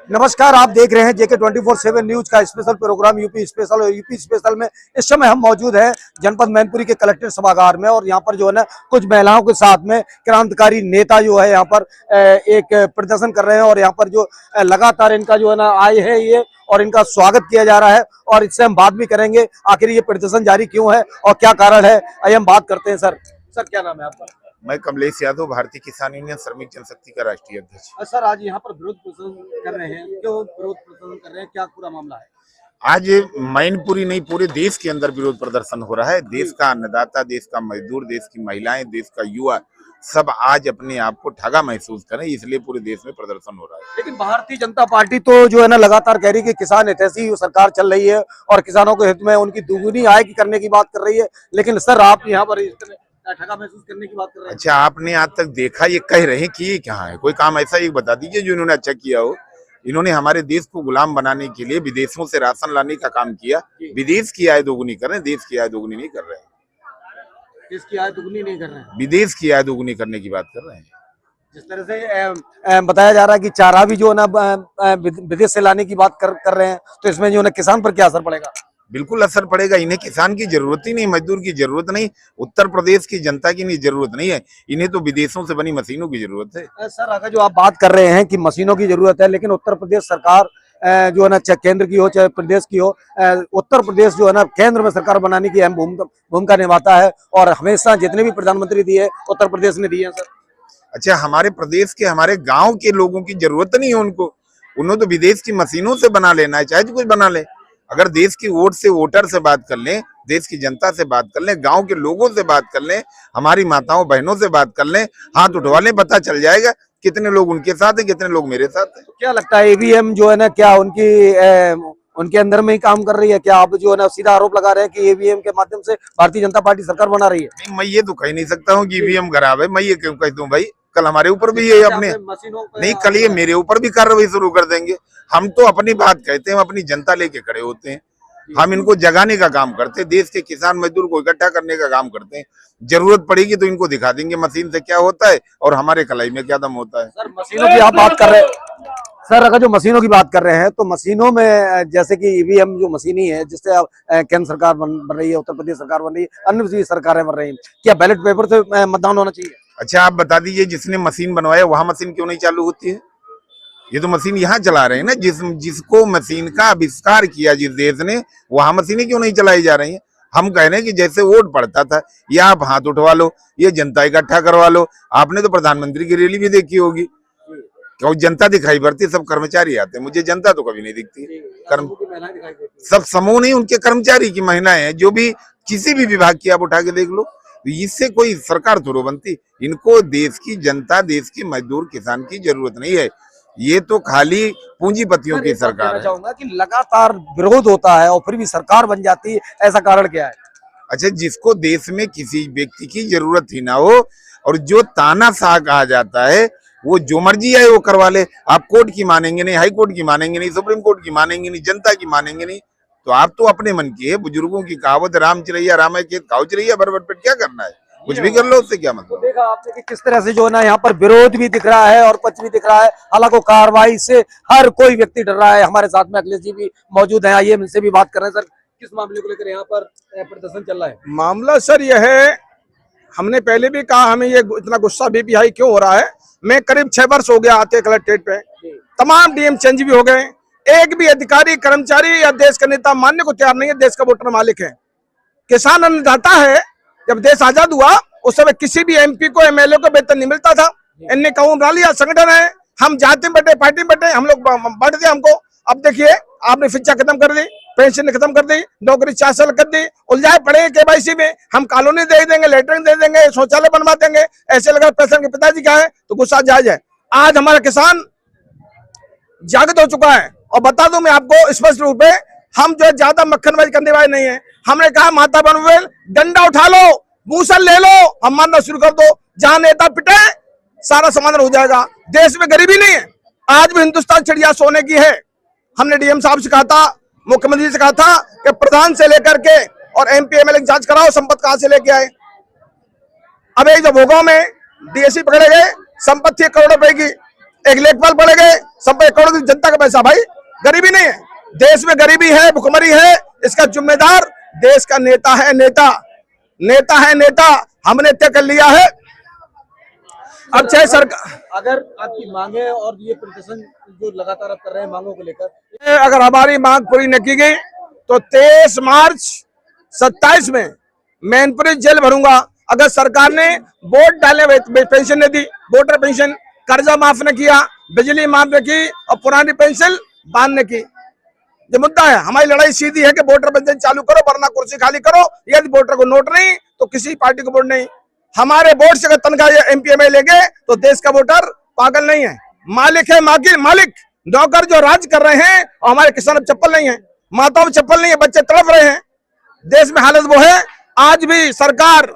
नमस्कार, आप देख रहे हैं जेके 24/7 न्यूज का स्पेशल प्रोग्राम यूपी स्पेशल। और यूपी स्पेशल में इस समय हम मौजूद हैं जनपद मैनपुरी के कलेक्टर सभागार में। और यहाँ पर जो है ना कुछ महिलाओं के साथ में क्रांतिकारी नेता जो है यहाँ पर एक प्रदर्शन कर रहे हैं। और यहाँ पर जो लगातार इनका जो है ना आए है ये, और इनका स्वागत किया जा रहा है। और इससे हम बात भी करेंगे आखिर ये प्रदर्शन जारी क्यों है और क्या कारण है, आइए हम बात करते हैं। सर क्या नाम है आपका? मैं कमलेश यादव, भारतीय किसान यूनियन श्रमिक जनशक्ति का राष्ट्रीय अध्यक्ष। सर आज यहाँ पर विरोध प्रदर्शन कर रहे हैं, क्यों विरोध प्रदर्शन कर रहे हैं, क्या पूरा मामला है? आज मैनपुरी नहीं, पूरे देश के अंदर विरोध प्रदर्शन हो रहा है। देश का अन्नदाता, देश का मजदूर, देश की महिलाएं, देश का युवा सब आज अपने आप को ठगा महसूस करें, इसलिए पूरे देश में प्रदर्शन हो रहा है। लेकिन भारतीय जनता पार्टी तो जो है ना लगातार कह रही है कि किसान हितैषी सरकार चल रही है और किसानों के हित में उनकी दुगुनी आय की करने की बात कर रही है। लेकिन सर आप यहाँ पर ठगा महसूस करने की बात कर रहे हैं। अच्छा, आपने आज तक देखा ये कह रहे हैं कि ये कहाँ है? कोई काम ऐसा एक बता दीजिए जो इन्होंने अच्छा किया हो। इन्होंने हमारे देश को गुलाम बनाने के लिए विदेशों से राशन लाने का काम किया। विदेश की आय दोगुनी कर रहे हैं, देश की आय दोगुनी नहीं कर रहे हैं। देश की आय दोगुनी नहीं कर रहे हैं, विदेश की आय दोगुनी करने की बात कर रहे हैं। जिस तरह से बताया जा रहा है कि चारा भी जो है ना विदेश से लाने की बात कर रहे हैं, तो इसमें जो है ना किसान पर क्या असर पड़ेगा? बिल्कुल असर पड़ेगा। इन्हें किसान की जरूरत ही नहीं, मजदूर की जरूरत नहीं, उत्तर प्रदेश की जनता की नहीं जरूरत नहीं है। इन्हें तो विदेशों से बनी मशीनों की जरूरत है। सर अगर जो आप बात कर रहे हैं कि मशीनों की जरूरत है, लेकिन उत्तर प्रदेश सरकार जो है ना चाहे केंद्र की हो चाहे प्रदेश की हो, उत्तर प्रदेश जो है ना केंद्र में सरकार बनाने की अहम भूमिका निभाता है। और हमेशा जितने भी प्रधानमंत्री दिए उत्तर प्रदेश ने दिए हैं। सर अच्छा, हमारे प्रदेश के हमारे गाँव के लोगों की जरूरत नहीं है उनको। उन्होंने तो विदेश की मशीनों से बना लेना है, चाहे कुछ बना ले। अगर देश की वोट से वोटर से बात कर लें, देश की जनता से बात कर लें, गांव के लोगों से बात कर लें, हमारी माताओं बहनों से बात कर लें, हाथ उठवा लें, पता चल जाएगा कितने लोग उनके साथ हैं, कितने लोग मेरे साथ हैं। तो क्या लगता है ईवीएम जो है ना क्या उनके अंदर में ही काम कर रही है? क्या आप जो है ना सीधा आरोप लगा रहे हैं कि ईवीएम के माध्यम से भारतीय जनता पार्टी सरकार बना रही है? नहीं, मैं ये तो कह नहीं सकता हूँ कि ईवीएम खराब है। मैं ये क्यों कह दूं भाई? कल हमारे ऊपर भी ये अपने नहीं, कल ये मेरे ऊपर भी कार्रवाई शुरू कर देंगे। हम तो अपनी बात कहते हैं, हम अपनी जनता लेके खड़े होते हैं। हम इनको जगाने का काम करते हैं, देश के किसान मजदूर को इकट्ठा करने का काम करते हैं। जरूरत पड़ेगी तो इनको दिखा देंगे मशीन से क्या होता है और हमारे कलाई में क्या दम होता है। सर मशीनों की आप बात कर रहे हैं, सर अगर जो मशीनों की बात कर रहे हैं तो मशीनों में जैसे कि ईवीएम जो मशीन ही है जिससे केंद्र सरकार बन रही है, उत्तर प्रदेश सरकार बन रही है, अन्य भी सरकारें बन रही है, क्या बैलेट पेपर से मतदान होना चाहिए? अच्छा, आप बता दीजिए, जिसने मशीन बनवाया वहां मशीन क्यों नहीं चालू होती है? ये तो मशीन यहाँ चला रहे हैं ना, जिसको मशीन का आविष्कार किया जिस देश ने, वहां मशीनें क्यों नहीं चलाई जा रही हैं? हम कह रहे हैं कि जैसे वोट पड़ता था, या आप हाथ उठवा लो, ये जनता इकट्ठा करवा लो। आपने तो प्रधानमंत्री की रैली भी देखी होगी, क्यों जनता दिखाई पड़ती, सब कर्मचारी आते हैं, मुझे जनता तो कभी नहीं दिखती। सब समूह नहीं, उनके कर्मचारी की महिलाएं हैं, जो भी किसी भी विभाग की आप उठा के देख लो। इससे कोई सरकार थोड़ी बनती। इनको देश की जनता, देश की मजदूर किसान की जरूरत नहीं है। ये तो खाली पूंजीपतियों की सरकार है। चाहूंगा कि लगातार विरोध होता है और फिर भी सरकार बन जाती है, ऐसा कारण क्या है? अच्छा, जिसको देश में किसी व्यक्ति की जरूरत ही ना हो और जो तानाशाह कहा जाता है, वो जो मर्जी है वो करवा ले। आप कोर्ट की मानेंगे नहीं, हाई कोर्ट की मानेंगे नहीं, सुप्रीम कोर्ट की मानेंगे नहीं, जनता की मानेंगे नहीं, तो आप तो अपने मन की है। बुजुर्गों की कहावत, राम चिरैया राम खेत खाओ चिरैया बरबर पेट, क्या करना है? कुछ भी कर लो, उससे क्या मतलब। तो देखा आपने कि किस तरह से जो है ना यहाँ पर विरोध भी दिख रहा है और पक्ष भी दिख रहा है। हालांकि कार्रवाई से हर कोई व्यक्ति डर रहा है। हमारे साथ में अखिलेश जी भी मौजूद हैं, आइए इनसे भी बात कर रहे हैं। सर किस मामले को लेकर यहाँ पर प्रदर्शन चल रहा है? मामला सर यह है, हमने पहले भी कहा हमें ये इतना गुस्सा बीपी हाई क्यों हो रहा है। मैं करीब 6 वर्ष हो गया आते कलेक्ट्रेट पे, तमाम डीएम चेंज भी हो गए, एक भी अधिकारी कर्मचारी या देश का नेता मानने को तैयार नहीं है। देश का वोटर मालिक है, किसान अन्नदाता है। जब देश आजाद हुआ उस समय किसी भी एमपी को, एमएलए को वेतन नहीं मिलता था। इनने कहूँ बना लिया, संगठन है, हम जाते बटे पार्टी बटे, हम लोग बढ़ दिया हमको। अब देखिए आपने शिक्षा खत्म कर दी, पेंशन खत्म कर दी, नौकरी 4 साल कर दी, उलझाए पड़े केवाईसी में। हम कॉलोनी दे देंगे, लेटरिंग दे देंगे, शौचालय बनवा देंगे, ऐसे लगा पैसा के पिताजी का है, तो गुस्सा जायज है। आज हमारा किसान जागृत हो चुका है। और बता दूं मैं आपको स्पष्ट रूप में, हम जो ज्यादा मक्खनबाजी करने वाले नहीं है। हमने कहा माता बनवेल, डंडा उठा लो, मूसल ले लो, हम मारना शुरू कर दो। जहां नेता पिटे सारा समाधान हो जाएगा। देश में गरीबी नहीं है, आज भी हिंदुस्तान चिड़िया सोने की है। हमने डीएम साहब से कहा था, मुख्यमंत्री से कहा था कि प्रधान से लेकर के और एमपी एमएलए की जांच कराओ, संपत्ति कहां से लेके आए। अब एक जब भोगांव में डीएससी पकड़े गए, संपत्ति 1 करोड़ रुपए की, एक लेखपाल पड़े गए, सब 1 करोड़ की जनता का पैसा भाई? गरीबी नहीं है देश में, गरीबी है, भुखमरी है, इसका जिम्मेदार देश का नेता है। नेता हमने तय कर लिया है। अब चाहे सरकार, अगर आपकी मांगे और ये प्रदर्शन जो लगातार आप कर रहे हैं मांगों को लेकर, अगर हमारी मांग पूरी न की गई तो 23 मार्च 27 में मैनपुरी जेल भरूंगा। अगर सरकार ने वोट डालने पेंशन नहीं दी, वोटर पेंशन, कर्जा माफ न किया, बिजली माफ न की और पुरानी पेंशन बंद न की, ये मुद्दा है। हमारी लड़ाई सीधी है कि वोटर पेंशन चालू करो वरना कुर्सी खाली करो। यदि वोटर को नोट नहीं तो किसी पार्टी को वोट नहीं। हमारे वोट से अगर तनख्वाह एमपी में लेंगे तो देश का वोटर पागल नहीं है, मालिक है, मालिक नौकर जो राज कर रहे हैं। और हमारे किसान अब चप्पल नहीं है, माताओं में चप्पल नहीं है, बच्चे तड़प रहे हैं। देश में हालत वो है। आज भी सरकार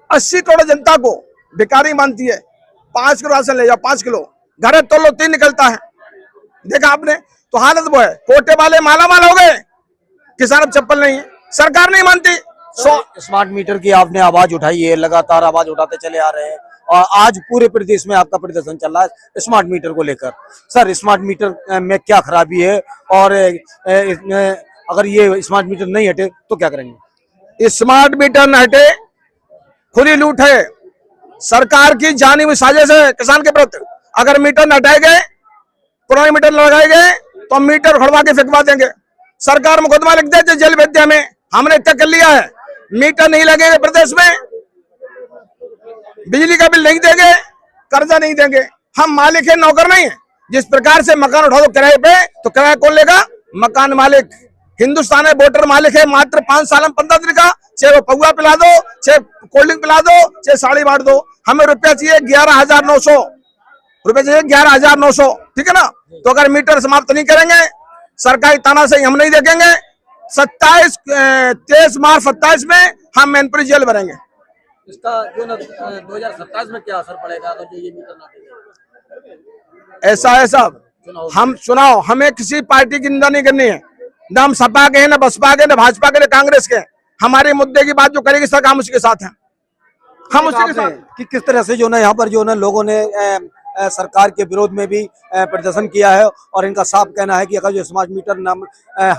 80 करोड़ जनता को भिखारी मानती है। 5 किलो राशन ले जाओ, 5 किलो घर तो लो 3 निकलता है, देखा आपने। तो हालत वो है, कोटे वाले मालामाल हो गए, किसान अब चप्पल नहीं है, सरकार नहीं मानती। स्मार्ट मीटर की आपने आवाज उठाई है, लगातार आवाज उठाते चले आ रहे हैं और आज पूरे प्रदेश में आपका प्रदर्शन चल रहा है स्मार्ट मीटर को लेकर। सर, स्मार्ट मीटर में क्या खराबी है और इसमें अगर ये स्मार्ट मीटर नहीं हटे तो क्या करेंगे? स्मार्ट मीटर न हटे, खुली लूट है, सरकार की जानी हुई साजिश है किसान के प्रति। अगर मीटर न हटाए गए, पुराने मीटर लगाए गए तो हम मीटर उखड़वा के फेंकवा देंगे। सरकार मुकदमा लिख दे, जेल भेज दे हमें। हमने तय कर लिया है, मीटर नहीं लगेंगे प्रदेश में, बिजली का बिल नहीं देंगे, कर्जा नहीं देंगे। हम मालिक है, नौकर नहीं है। जिस प्रकार से मकान उठा दो किराए पे, तो किराया कौन लेगा? मकान मालिक। हिंदुस्तान में वोटर मालिक है मात्र 5 साल में 15 दिन का। चाहे वो पौवा पिला दो, चाहे कोल्ड ड्रिंक पिला दो, चाहे साड़ी बांट दो। हमें रुपया चाहिए 11,900 रुपये चाहिए, 11,900, ठीक है ना। तो अगर मीटर समाप्त नहीं करेंगे, सरकारी तानाशाही हम नहीं देखेंगे। 23 मार्च 27 में हम मैनपुरी जेल भरेंगे। इसका जो 2027 में क्या असर पड़ेगा अगर जो ये मीटर ना देंगे? ऐसा है साहब, हम सुनाओ, हमें किसी पार्टी की निंदा नहीं करनी है। न हम सपा के हैं, न बसपा के, न भाजपा के, न कांग्रेस के। हमारे मुद्दे की बात जो करेगी सरकार, हम उसके साथ हैं। हम उसके साथ कि किस तरह से जो ना यहाँ पर जो ना लोगों ने सरकार के विरोध में भी प्रदर्शन किया है और इनका साफ कहना है कि अगर जो स्मार्ट मीटर नाम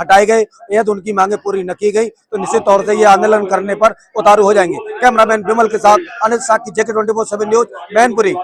हटाए गए या तो उनकी मांगे पूरी न की गई तो निश्चित तौर से ये आंदोलन करने पर उतारू हो जाएंगे। कैमरामैन विमल के साथ अनिल साकी, JK 24/7 न्यूज, मैनपुरी।